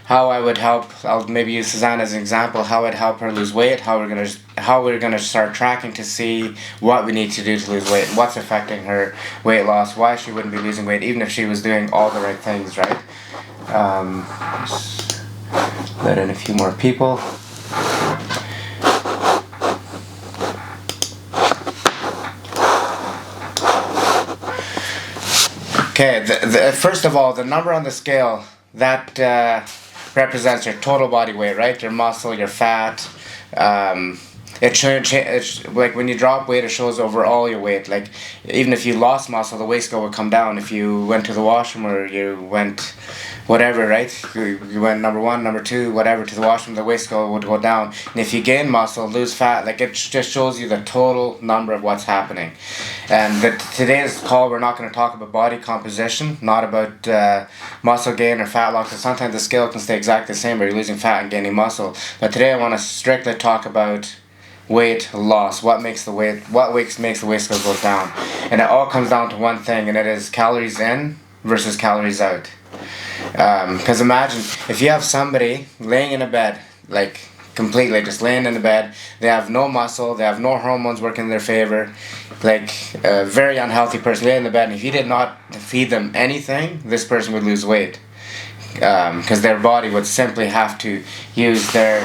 how I would help. I'll maybe use Suzanne as an example. How I'd help her lose weight. How we're gonna start tracking to see what we need to do to lose weight, and what's affecting her weight loss. Why she wouldn't be losing weight, even if she was doing all the right things, right? Just let in a few more people. Okay, first of all, the number on the scale, that represents your total body weight, right? Your muscle, your fat. It's like when you drop weight, it shows overall your weight. Like even if you lost muscle, the weight scale would come down. If you went to the washroom or you went whatever, right? You went number one, number two, whatever to the washroom, the weight scale would go down. And if you gain muscle, lose fat, like it just shows you the total number of what's happening. And today's call, we're not going to talk about body composition, not about muscle gain or fat loss. Because sometimes the scale can stay exactly the same, but you're losing fat and gaining muscle. But today I want to strictly talk about weight loss. What makes the weight scale go down? And it all comes down to one thing, and it is calories in versus calories out. Because imagine if you have somebody laying in a bed, like completely just laying in the bed, they have no muscle, they have no hormones working in their favor, like a very unhealthy person laying in the bed, and if you did not feed them anything, this person would lose weight. Because their body would simply have to use their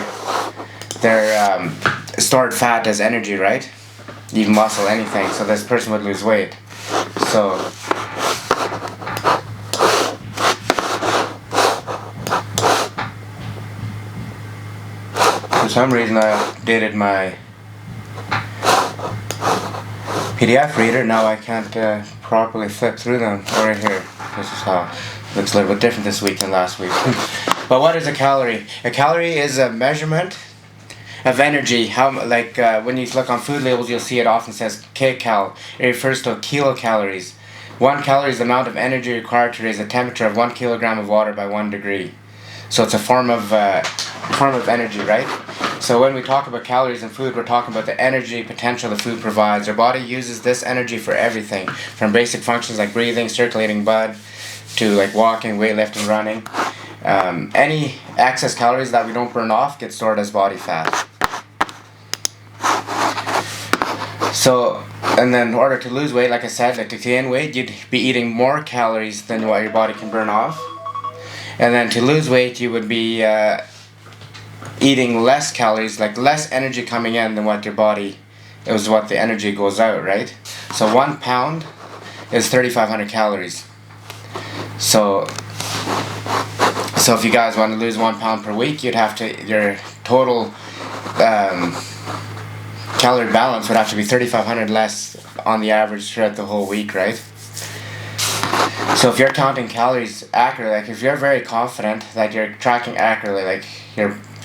stored fat as energy, right? Even muscle, anything. So this person would lose weight. So for some reason I updated my PDF reader. Now I can't properly flip through them. Right here. This is how it looks a little bit different this week than last week. But what is a calorie? A calorie is a measurement of energy. When you look on food labels, you'll see it often says kcal. It refers to kilocalories. 1 calorie is the amount of energy required to raise the temperature of 1 kilogram of water by 1 degree. So it's a form of energy, right? So when we talk about calories in food, we're talking about the energy potential the food provides. Our body uses this energy for everything, from basic functions like breathing, circulating blood, to like walking, weightlifting, running. Any excess calories that we don't burn off get stored as body fat. So, and then in order to lose weight, like I said, like to gain weight, you'd be eating more calories than what your body can burn off. And then to lose weight, you would be eating less calories, like less energy coming in than what your body, it was what the energy goes out, right? So 1 pound is 3,500 calories. So if you guys want to lose 1 pound per week, you'd have to, your total calorie balance would have to be 3,500 less on the average throughout the whole week, right? So if you're counting calories accurately, like if you're very confident that you're tracking accurately,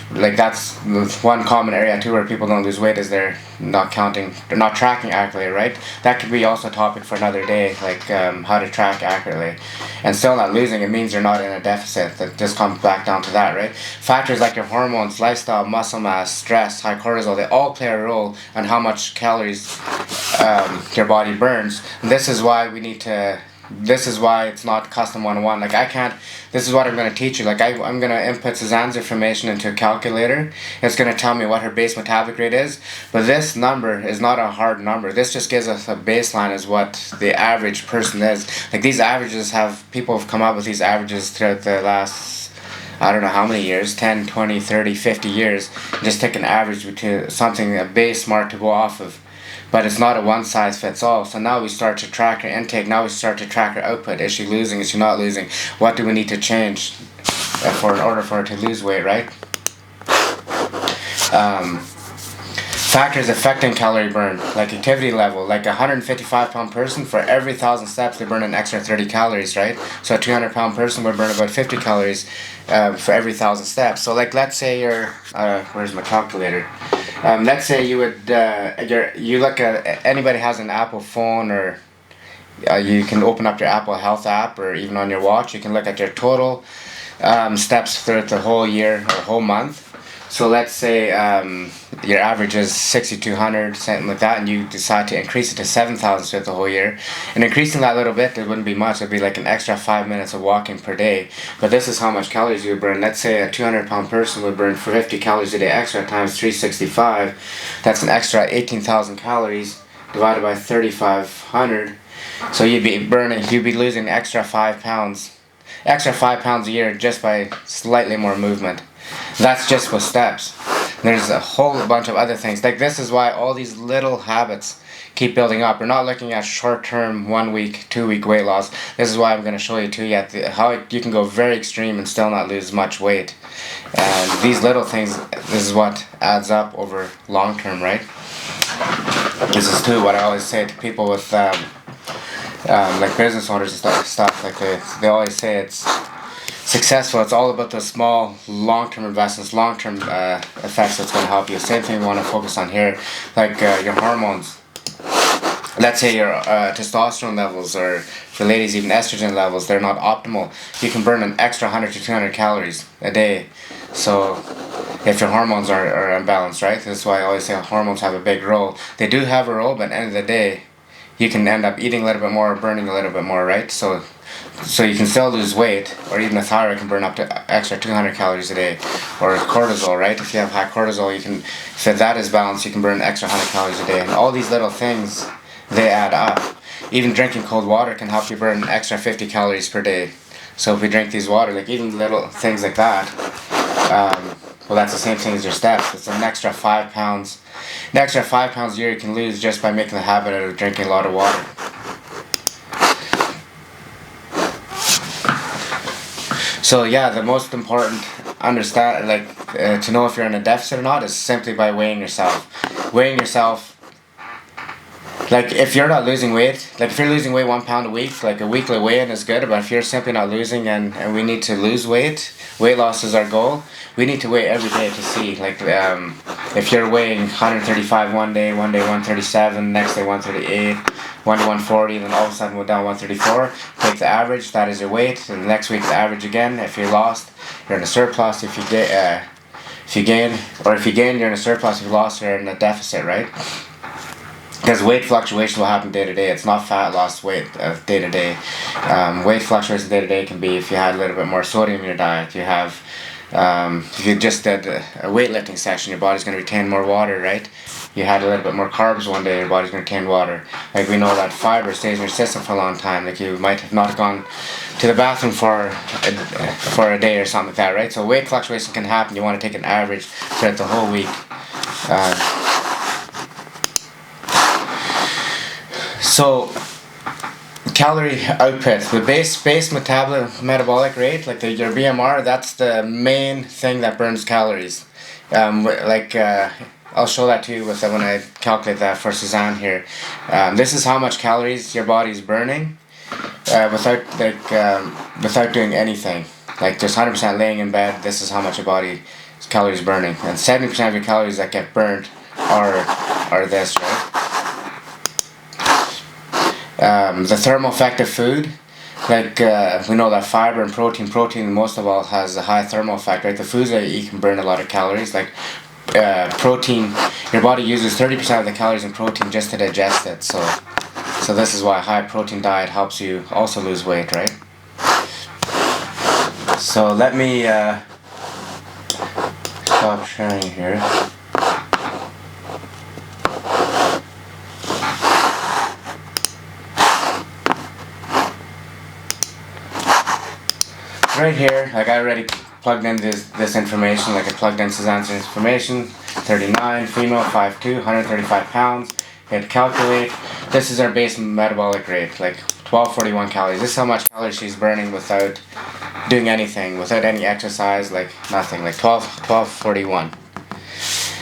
that's one common area too where people don't lose weight, is they're not tracking accurately, right? That could be also a topic for another day, like how to track accurately and still not losing. It means you're not in a deficit. That just comes back down to that, right? Factors like your hormones, lifestyle, muscle mass, stress, high cortisol, they all play a role on how much calories your body burns. And this is why it's not custom 101. This is what I'm going to teach you. I'm going to input Suzanne's information into a calculator. It's going to tell me what her base metabolic rate is. But this number is not a hard number. This just gives us a baseline as what the average person is. Like these averages people have come up with these averages throughout the last, I don't know how many years, 10, 20, 30, 50 years. Just take an average to something, a base mark to go off of. But it's not a one-size-fits-all. So now we start to track her intake. Now we start to track her output. Is she losing? Is she not losing? What do we need to change in order for her to lose weight, right? Factors affecting calorie burn, like activity level. Like a 155-pound person, for every 1,000 steps, they burn an extra 30 calories, right? So a 200-pound person would burn about 50 calories for every 1,000 steps. So let's say you're, where's my calculator? Let's say you would, you look at, anybody has an Apple phone, or you can open up your Apple Health app, or even on your watch, you can look at your total steps throughout the whole year or whole month. So let's say your average is 6,200, something like that, and you decide to increase it to 7,000 throughout the whole year, and increasing that little bit, it wouldn't be much. It'd be like an extra 5 minutes of walking per day. But this is how much calories you would burn. Let's say a 200-pound person would burn 50 calories a day extra times 365. That's an extra 18,000 calories divided by 3,500. So you'd be losing extra 5 pounds, a year just by slightly more movement. That's just with steps. There's a whole bunch of other things. Like, this is why all these little habits keep building up. We're not looking at short-term 1 week, 2 week weight loss. This is why I'm going to show you too yet how you can go very extreme and still not lose much weight. And these little things, this is what adds up over long term, right? This is too what I always say to people with like business owners and stuff. Like they always say it's successful. It's all about those small, long-term investments, long-term effects that's going to help you. Same thing we want to focus on here, like your hormones. Let's say your testosterone levels, or for ladies even estrogen levels, they're not optimal. You can burn an extra 100 to 200 calories a day. So if your hormones are imbalanced, right? That's why I always say hormones have a big role. They do have a role, but at the end of the day, you can end up eating a little bit more, burning a little bit more, right? So you can still lose weight, or even a thyroid can burn up to extra 200 calories a day, or cortisol, right? If you have high cortisol, if that is balanced, you can burn an extra 100 calories a day. And all these little things, they add up. Even drinking cold water can help you burn an extra 50 calories per day. So if we drink these water, like even little things like that, well, that's the same thing as your steps. It's an extra 5 pounds. An extra 5 pounds a year you can lose just by making the habit of drinking a lot of water. So yeah, the most important to know if you're in a deficit or not is simply by weighing yourself. Weighing yourself. Like, if you're not losing weight, like if you're losing weight 1 pound a week, like a weekly weigh-in is good, but if you're simply not losing and we need to lose weight loss is our goal, we need to weigh every day to see, like, if you're weighing 135 one day 137, next day 138, 140, then all of a sudden we're down 134, take the average, that is your weight, and the next week the average again. If you're lost, you're in a surplus. If you gain, you're in a surplus. If you lost, you're in a deficit, right? Because weight fluctuation will happen day to day. It's not fat loss weight day to day. Weight fluctuation day to day can be if you had a little bit more sodium in your diet. You have, if you just did a weightlifting session, your body's going to retain more water, right? You had a little bit more carbs one day, your body's going to retain water. Like, we know that fiber stays in your system for a long time. Like, you might have not gone to the bathroom for a day or something like that, right? So weight fluctuation can happen. You want to take an average throughout the whole week. So, calorie output, the base metabolic rate, like your BMR, that's the main thing that burns calories. I'll show that to you when I calculate that for Suzanne here. This is how much calories your body's burning without doing anything. Like, just 100% laying in bed, this is how much your body's calories burning. And 70% of your calories that get burned are this, right? The thermal effect of food, like we know that fiber and protein most of all has a high thermal effect, right? The foods that you eat can burn a lot of calories. Like protein, your body uses 30% of the calories in protein just to digest it. So this is why a high protein diet helps you also lose weight, right? So let me stop sharing here. Right here, like, I already plugged in this information, like I plugged in Suzanne's information, 39, female, 5'2", 135 pounds, hit calculate. This is our base metabolic rate, like 1241 calories. This is how much calories she's burning without doing anything, without any exercise, like nothing, like 1241.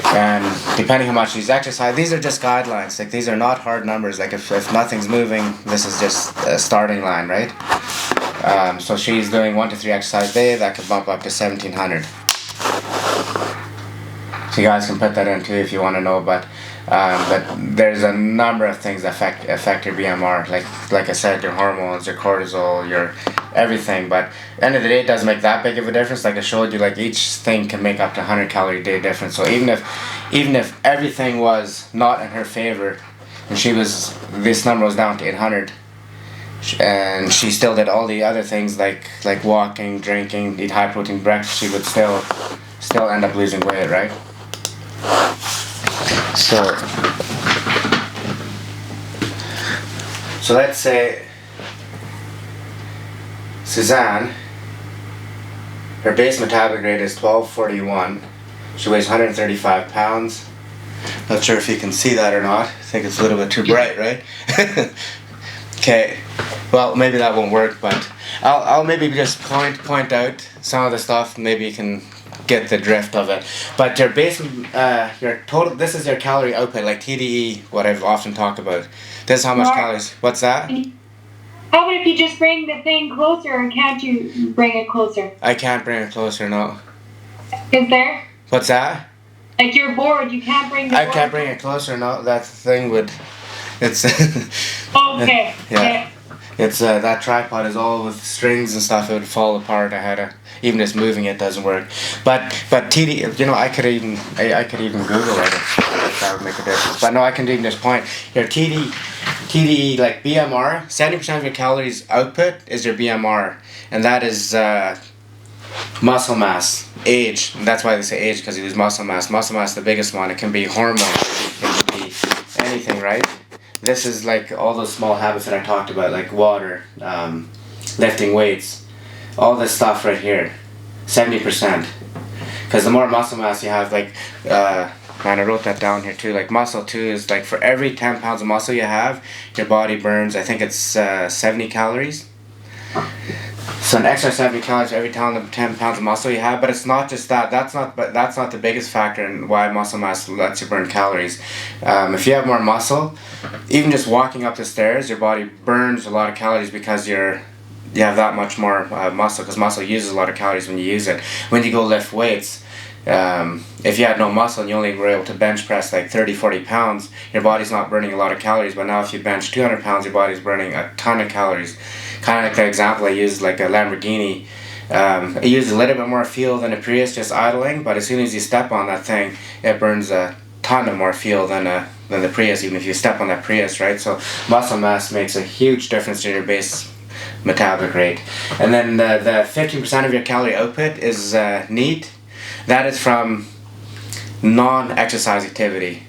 And depending how much she's exercised, these are just guidelines, like these are not hard numbers. Like if nothing's moving, this is just a starting line, right? So she's doing 1 to 3 exercises a day, that could bump up to 1700. So you guys can put that in too if you want to know, but there's a number of things that affect your BMR, like I said, your hormones, your cortisol, your everything. But end of the day, it doesn't make that big of a difference. Like I showed you, like each thing can make up to 100 calorie a day difference. So even if everything was not in her favor, and this number was down to 800, and she still did all the other things like walking, drinking, eat high protein breakfast, she would still end up losing weight, right? So let's say Suzanne, her base metabolic rate is 1241. She weighs 135 pounds. Not sure if you can see that or not. I think it's a little bit too bright, right? Okay. Well, maybe that won't work, but I'll maybe just point out some of the stuff. Maybe you can get the drift of it. But your base, your total. This is your calorie output, like TDE, what I've often talked about. This is how much calories. What's that? How about if you just bring the thing closer, or can't you bring it closer? I can't bring it closer, no. Is there? What's that? Like your board, you can't bring the board. I can't bring it closer, no. That thing would. It's. Okay. Yeah. Okay. It's that tripod is all with strings and stuff. It would fall apart. I had to, even just moving it doesn't work. But TD, I could even Google it if that would make a difference. But no, I can even just point your TDE like BMR. 70% of your calories output is your BMR, and that is muscle mass, age. And that's why they say age, because you lose muscle mass. Muscle mass is the biggest one. It can be hormone. It can be anything, right? This is like all those small habits that I talked about, like water, lifting weights, all this stuff right here, 70%. Because the more muscle mass you have, like, man, I wrote that down here too, like muscle too is like for every 10 pounds of muscle you have, your body burns, I think it's 70 calories. So an extra 70 calories for every 10 pounds of muscle you have, but it's not just that. That's not the biggest factor in why muscle mass lets you burn calories. If you have more muscle, even just walking up the stairs, your body burns a lot of calories because you have that much more muscle. Because muscle uses a lot of calories when you use it. When you go lift weights, if you had no muscle and you only were able to bench press like 30-40 pounds, your body's not burning a lot of calories. But now if you bench 200 pounds, your body's burning a ton of calories. Kind of like the example I used, like a Lamborghini. It uses a little bit more fuel than a Prius just idling, but as soon as you step on that thing, it burns a ton of more fuel than the Prius, even if you step on that Prius, right? So muscle mass makes a huge difference in your base metabolic rate. And then the 15% of your calorie output is NEAT. That is from non-exercise activity.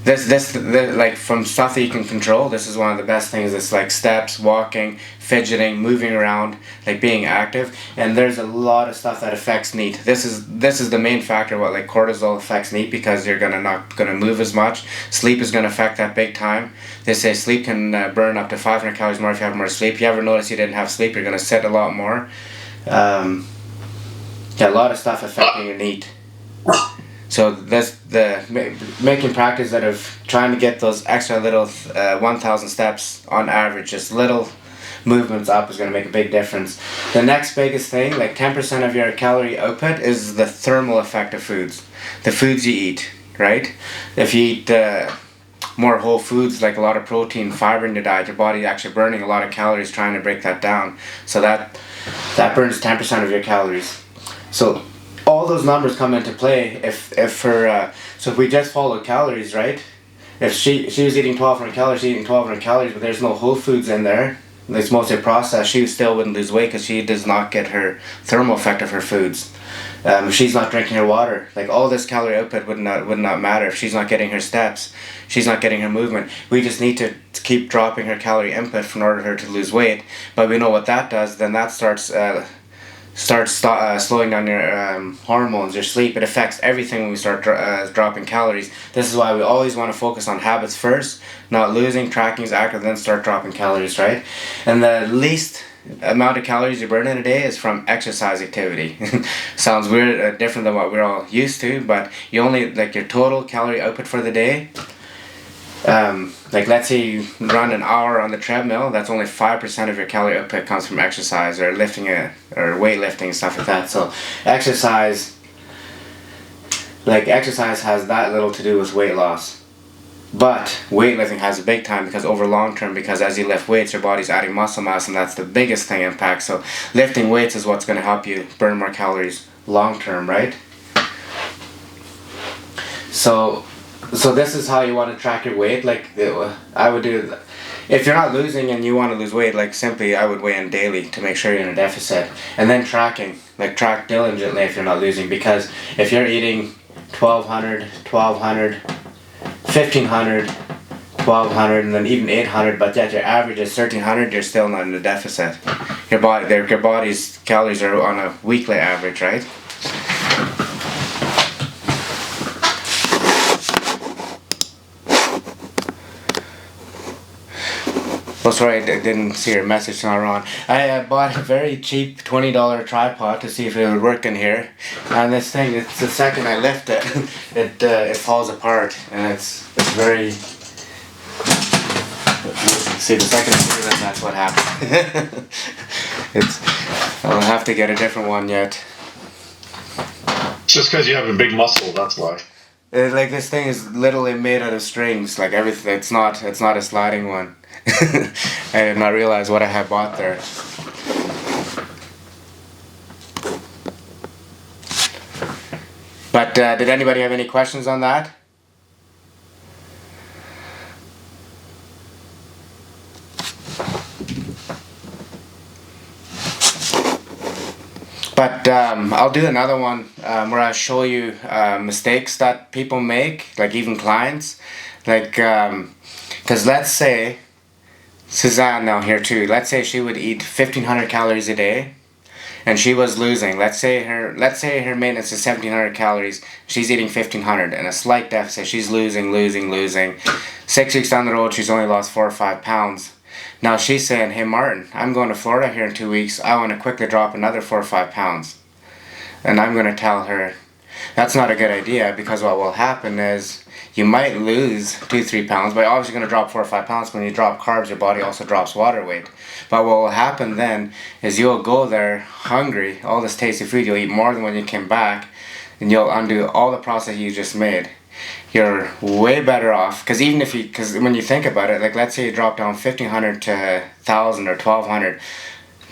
This like from stuff that you can control. This is one of the best things. It's like steps, walking, fidgeting, moving around, like being active. And there's a lot of stuff that affects NEAT. This is the main factor. What like cortisol affects NEAT because you're not gonna move as much. Sleep is gonna affect that big time. They say sleep can burn up to 500 calories more if you have more sleep. You ever notice you didn't have sleep? You're gonna sit a lot more. Yeah, a lot of stuff affecting your NEAT. So that's the making practice out of trying to get those extra little 1,000 steps on average, just little movements up is going to make a big difference. The next biggest thing, like 10% of your calorie output, is the thermal effect of foods. The foods you eat, right? If you eat more whole foods, like a lot of protein, fiber in your diet, your body actually burning a lot of calories trying to break that down. So that burns 10% of your calories. So all those numbers come into play so if we just followed calories, right? If she was eating 1,200 calories, she's eating 1,200 calories, but there's no whole foods in there, it's mostly processed, she still wouldn't lose weight because she does not get her thermal effect of her foods. If she's not drinking her water, like all this calorie output would not matter. If she's not getting her steps, she's not getting her movement. We just need to keep dropping her calorie input in order for her to lose weight. But we know what that does. Then that starts slowing down your hormones, your sleep. It affects everything when we start dropping calories. This is why we always want to focus on habits first, not losing, tracking is active, then start dropping calories, right? And the least amount of calories you burn in a day is from exercise activity. Sounds weird, different than what we're all used to, but you only, like your total calorie output for the day, like let's say you run an hour on the treadmill, that's only 5% of your calorie output comes from exercise or lifting or weightlifting, stuff like that. So exercise has that little to do with weight loss. But weightlifting has a big time because over long term, because as you lift weights, your body's adding muscle mass, and that's the biggest thing impact. So lifting weights is what's going to help you burn more calories long term, right? So this is how you want to track your weight. Like I would do, if you're not losing and you want to lose weight, like simply I would weigh in daily to make sure you're in a deficit, and then tracking, like track diligently if you're not losing, because if you're eating 1200, 1500, 1200, and then even 800, but yet your average is 1300, you're still not in a deficit. Your body's calories are on a weekly average, right? Oh, sorry, I didn't see your message, not on. I bought a very cheap $20 tripod to see if it would work in here, and this thing, it's the second I lift it, it falls apart, and it's very. See, the second I do that, that's what happened. I'll have to get a different one yet. Just because you have a big muscle, that's why. Like this thing is literally made out of strings, like everything. It's not a sliding one. I did not realize what I had bought there. But did anybody have any questions on that? But I'll do another one where I show you mistakes that people make, like even clients. Like, because let's say, Suzanne now here too, let's say she would eat 1500 calories a day and she was losing. Let's say her maintenance is 1700 calories, she's eating 1500 and a slight deficit, she's losing. 6 weeks down the road, she's only lost 4 or 5 pounds. Now she's saying, hey Martin, I'm going to Florida here in 2 weeks, I want to quickly drop another 4 or 5 pounds. And I'm going to tell her, that's not a good idea, because what will happen is you might lose 2-3 pounds, but you're obviously going to drop 4 or 5 pounds. When you drop carbs, your body also drops water weight. But what will happen then is you'll go there hungry, all this tasty food, you'll eat more than when you came back, and you'll undo all the process you just made. You're way better off, because when you think about it, like let's say you drop down 1500 to 1000 or 1200,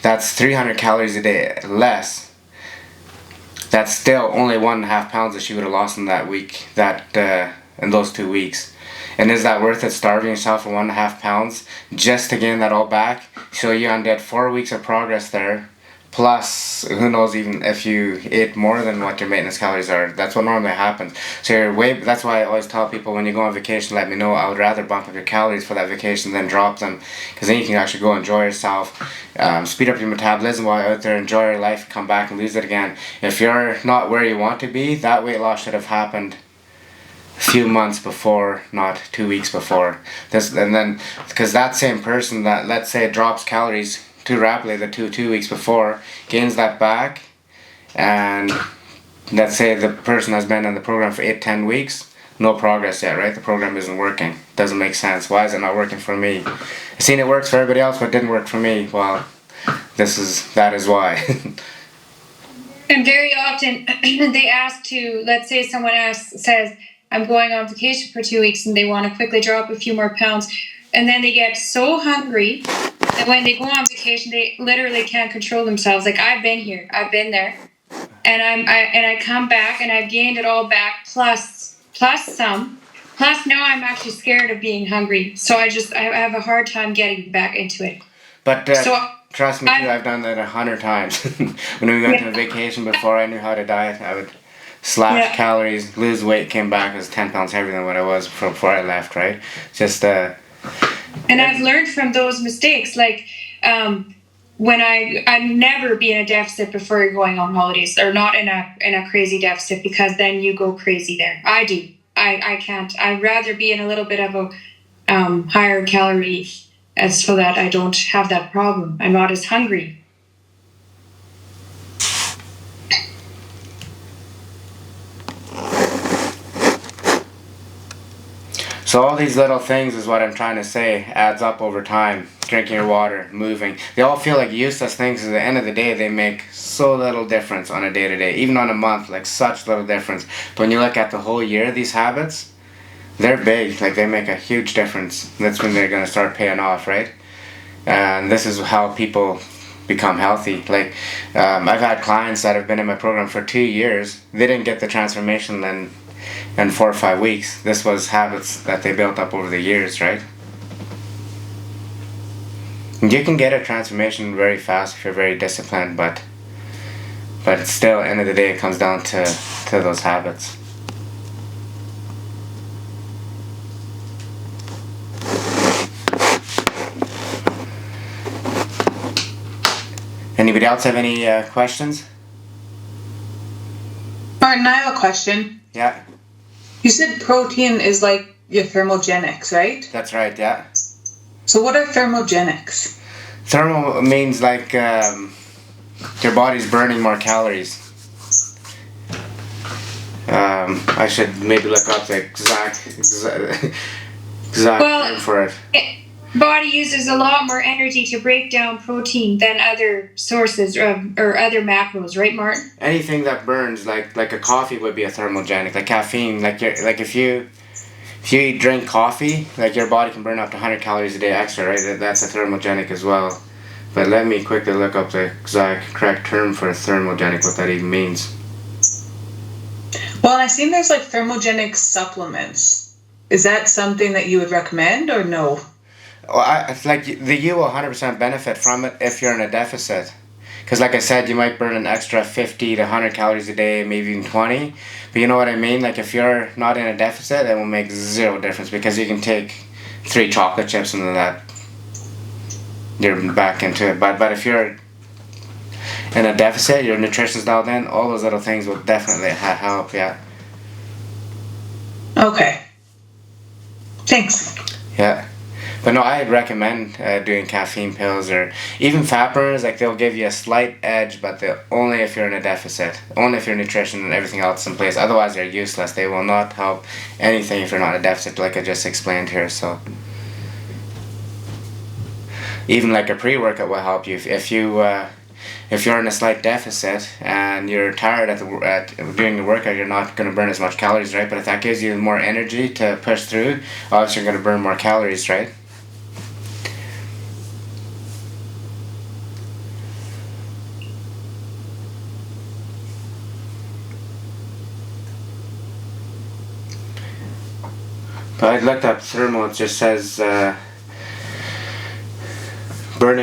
that's 300 calories a day less. That's still only 1.5 pounds that she would have lost in that week, in those 2 weeks. And is that worth it, starving yourself for 1.5 pounds just to gain that all back? So you undid 4 weeks of progress there. Plus, who knows even if you ate more than what your maintenance calories are. That's what normally happens. So that's why I always tell people, when you go on vacation, let me know. I would rather bump up your calories for that vacation than drop them. Because then you can actually go enjoy yourself, speed up your metabolism while you're out there, enjoy your life, come back and lose it again. If you're not where you want to be, that weight loss should have happened a few months before, not 2 weeks before. Because that same person that, let's say, drops calories too rapidly the two weeks before, gains that back, and let's say the person has been in the program for 8-10 weeks, no progress yet, right? The program isn't working. Doesn't make sense. Why is it not working for me? I've seen it works for everybody else, but it didn't work for me. Well, that is why. And very often they ask let's say someone says, I'm going on vacation for 2 weeks and they want to quickly drop a few more pounds, and then they get so hungry that when they go on vacation, they literally can't control themselves. Like, I've been here, I've been there, and I come back and I've gained it all back plus some. Plus now I'm actually scared of being hungry, so I have a hard time getting back into it. But trust me too, I've done that 100 times. When we went to a vacation, before I knew how to diet, I would slash calories, lose weight, came back, I was 10 pounds heavier than what I was before I left, right? Just and I've learned from those mistakes, like when I'd never be in a deficit before going on holidays, or not in a crazy deficit, because then you go crazy there. I do. I can't. I'd rather be in a little bit of a higher calorie, so that I don't have that problem. I'm not as hungry. So all these little things is what I'm trying to say adds up over time. Drinking your water, moving. They all feel like useless things. At the end of the day, they make so little difference on a day-to-day. Even on a month, like such little difference. But when you look at the whole year, these habits they're big. Like they make a huge difference. That's when they're gonna start paying off, right? And this is how people become healthy. Like I've had clients that have been in my program for 2 years. They didn't get the transformation in 4 or 5 weeks. This was habits that they built up over the years, right? You can get a transformation very fast if you're very disciplined, but still, at the end of the day, it comes down to those habits. Anybody else have any questions? Martin, I have a question. Yeah. You said protein is like your thermogenics, right? That's right, yeah. So what are thermogenics? Thermal means like your body's burning more calories. I should maybe look up the exact term for it. Body uses a lot more energy to break down protein than other sources or other macros, right, Martin? Anything that burns, like a coffee, would be a thermogenic. Like caffeine, like if you drink coffee, like your body can burn up to 100 calories a day extra, right? That's a thermogenic as well. But let me quickly look up the exact correct term for thermogenic, what that even means. Well, and I've seen there's like thermogenic supplements. Is that something that you would recommend or no? Well, it's like you will 100% benefit from it if you're in a deficit. Because like I said, you might burn an extra 50 to 100 calories a day, maybe even 20. But you know what I mean? Like if you're not in a deficit, it will make zero difference because you can take 3 chocolate chips and that you're back into it. But if you're in a deficit, your nutrition's dialed in, all those little things will definitely help, yeah. Okay. Thanks. Yeah. But no, I'd recommend doing caffeine pills or even fat burners. Like they'll give you a slight edge, but only if you're in a deficit. Only if your nutrition and everything else is in place. Otherwise, they're useless. They will not help anything if you're not in a deficit, like I just explained here. So even like a pre-workout will help you if you're in a slight deficit and you're tired at doing the workout. You're not going to burn as much calories, right? But if that gives you more energy to push through, obviously you're going to burn more calories, right? But I looked up thermal. It just says